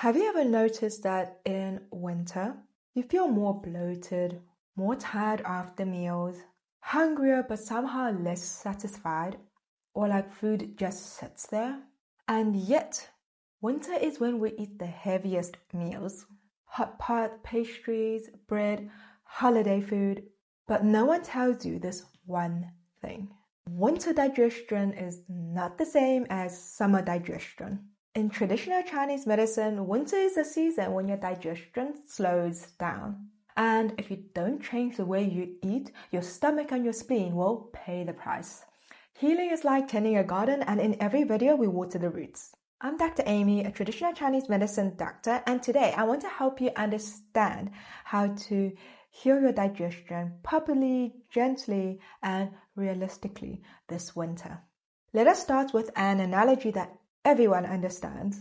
Have you ever noticed that in winter, you feel more bloated, more tired after meals, hungrier but somehow less satisfied, or like food just sits there? And yet, winter is when we eat the heaviest meals. Hot pot, pastries, bread, holiday food. But no one tells you this one thing. Winter digestion is not the same as summer digestion. In traditional Chinese medicine, winter is the season when your digestion slows down. And if you don't change the way you eat, your stomach and your spleen will pay the price. Healing is like tending a garden, and in every video we water the roots. I'm Dr. Amy, a traditional Chinese medicine doctor, and today I want to help you understand how to heal your digestion properly, gently, and realistically this winter. Let us start with an analogy that everyone understands.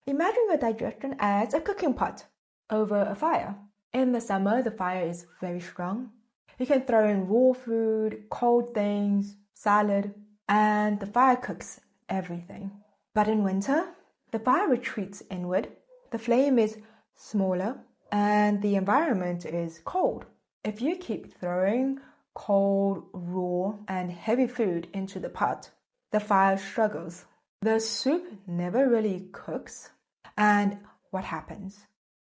Imagine your digestion as a cooking pot over a fire. In the summer, the fire is very strong. You can throw in raw food, cold things, salad, and the fire cooks everything. But in winter, the fire retreats inward, the flame is smaller, and the environment is cold. If you keep throwing cold, raw, and heavy food into the pot, the fire struggles. The soup never really cooks. And what happens?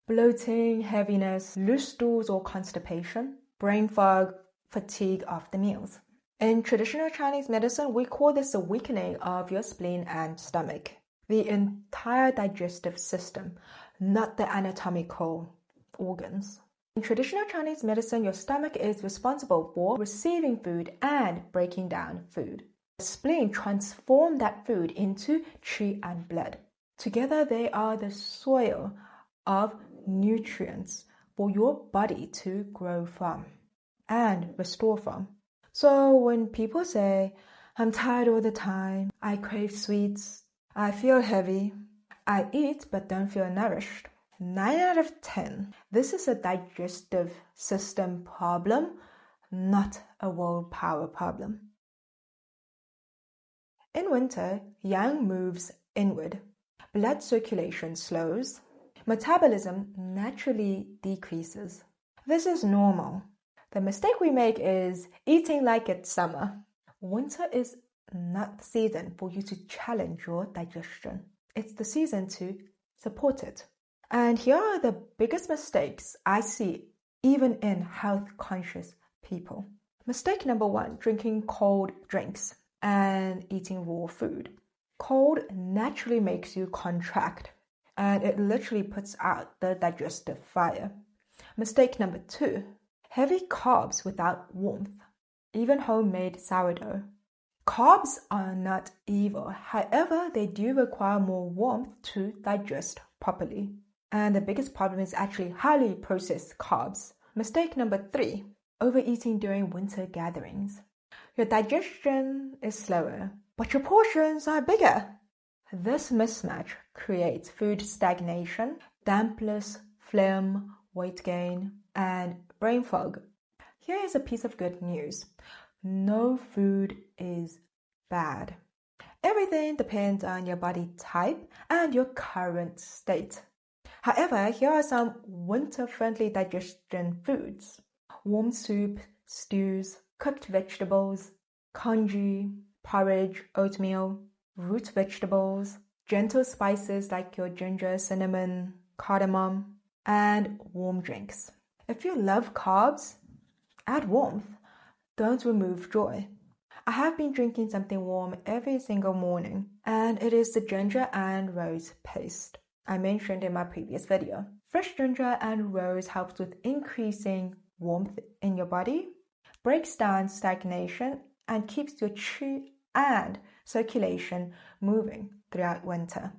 Bloating, heaviness, loose stools or constipation, brain fog, fatigue after meals. In traditional Chinese medicine, we call this a weakening of your spleen and stomach. The entire digestive system, not the anatomical organs. In traditional Chinese medicine, your stomach is responsible for receiving food and breaking down food. The spleen transforms that food into qi and blood. Together, they are the soil of nutrients for your body to grow from and restore from. So when people say, I'm tired all the time, I crave sweets, I feel heavy, I eat but don't feel nourished, 9 out of 10, this is a digestive system problem, not a willpower problem. In winter, yang moves inward. Blood circulation slows. Metabolism naturally decreases. This is normal. The mistake we make is eating like it's summer. Winter is not the season for you to challenge your digestion. It's the season to support it. And here are the biggest mistakes I see even in health-conscious people. Mistake number 1, drinking cold drinks and eating raw food. Cold naturally makes you contract, and it literally puts out the digestive fire. Mistake number 2, heavy carbs without warmth, even homemade sourdough. Carbs are not evil, however, they do require more warmth to digest properly. And the biggest problem is actually highly processed carbs. Mistake number 3, overeating during winter gatherings. Your digestion is slower, but your portions are bigger. This mismatch creates food stagnation, dampness, phlegm, weight gain, and brain fog. Here is a piece of good news. No food is bad. Everything depends on your body type and your current state. However, here are some winter-friendly digestion foods. Warm soup, stews, cooked vegetables, congee, porridge, oatmeal, root vegetables, gentle spices like your ginger, cinnamon, cardamom, and warm drinks. If you love carbs, add warmth. Don't remove joy. I have been drinking something warm every single morning, and it is the ginger and rose paste I mentioned in my previous video. Fresh ginger and rose helps with increasing warmth in your body, breaks down stagnation, and keeps your qi and circulation moving throughout winter.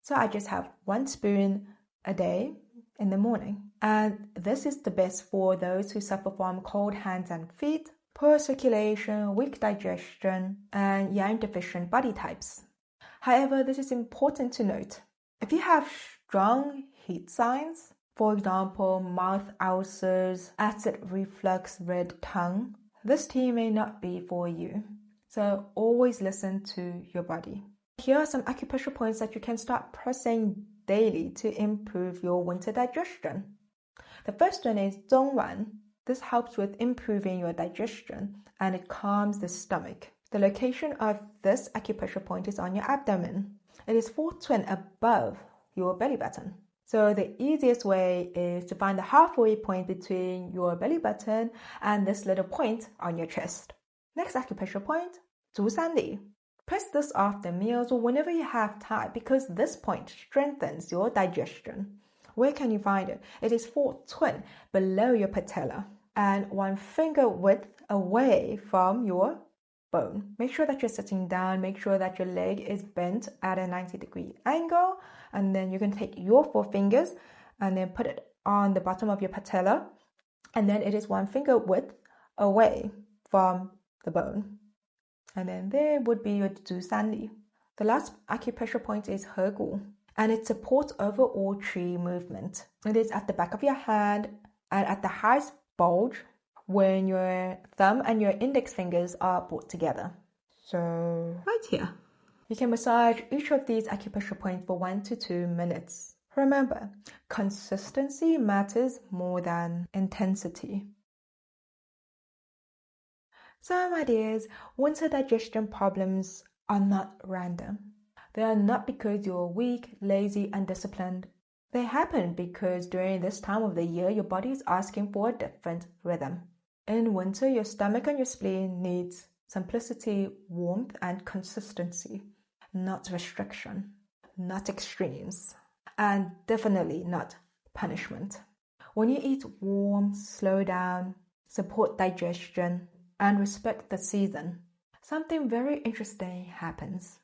So I just have 1 spoon a day in the morning. And this is the best for those who suffer from cold hands and feet, poor circulation, weak digestion, and yang deficient body types. However, this is important to note. If you have strong heat signs, for example, mouth ulcers, acid reflux, red tongue, this tea may not be for you. So always listen to your body. Here are some acupressure points that you can start pressing daily to improve your winter digestion. The first one is 中脘. This helps with improving your digestion and it calms the stomach. The location of this acupressure point is on your abdomen. It is 4th twin above your belly button. So the easiest way is to find the halfway point between your belly button and this little point on your chest. Next acupressure point, 足三里. Press this after meals or whenever you have time because this point strengthens your digestion. Where can you find it? It is 4th twin below your patella and 1 finger width away from your bone. Make sure that you're sitting down, make sure that your leg is bent at a 90-degree angle, and then you can take your 4 fingers and then put it on the bottom of your patella, and then it is 1 finger width away from the bone. And then there would be your 足三里. The last acupressure point is 合谷, and it supports overall tree movement. It is at the back of your hand and at the highest bulge when your thumb and your index fingers are brought together. So right here. You can massage each of these acupressure points for 1 to 2 minutes. Remember, consistency matters more than intensity. So my dears, winter digestion problems are not random. They are not because you're weak, lazy, undisciplined. They happen because during this time of the year, your body is asking for a different rhythm. In winter, your stomach and your spleen needs simplicity, warmth, and consistency, not restriction, not extremes, and definitely not punishment. When you eat warm, slow down, support digestion, and respect the season, something very interesting happens.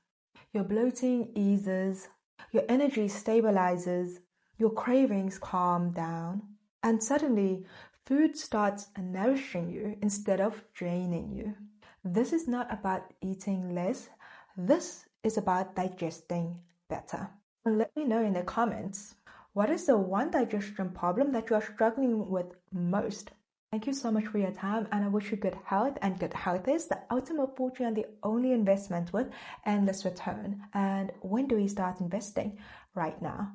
Your bloating eases, your energy stabilizes, your cravings calm down, and suddenly food starts nourishing you instead of draining you. This is not about eating less, this is about digesting better. And let me know in the comments, what is the one digestion problem that you are struggling with most? Thank you so much for your time, and I wish you good health, and good health is the ultimate fortune and the only investment with endless return. And when do we start investing? Right now.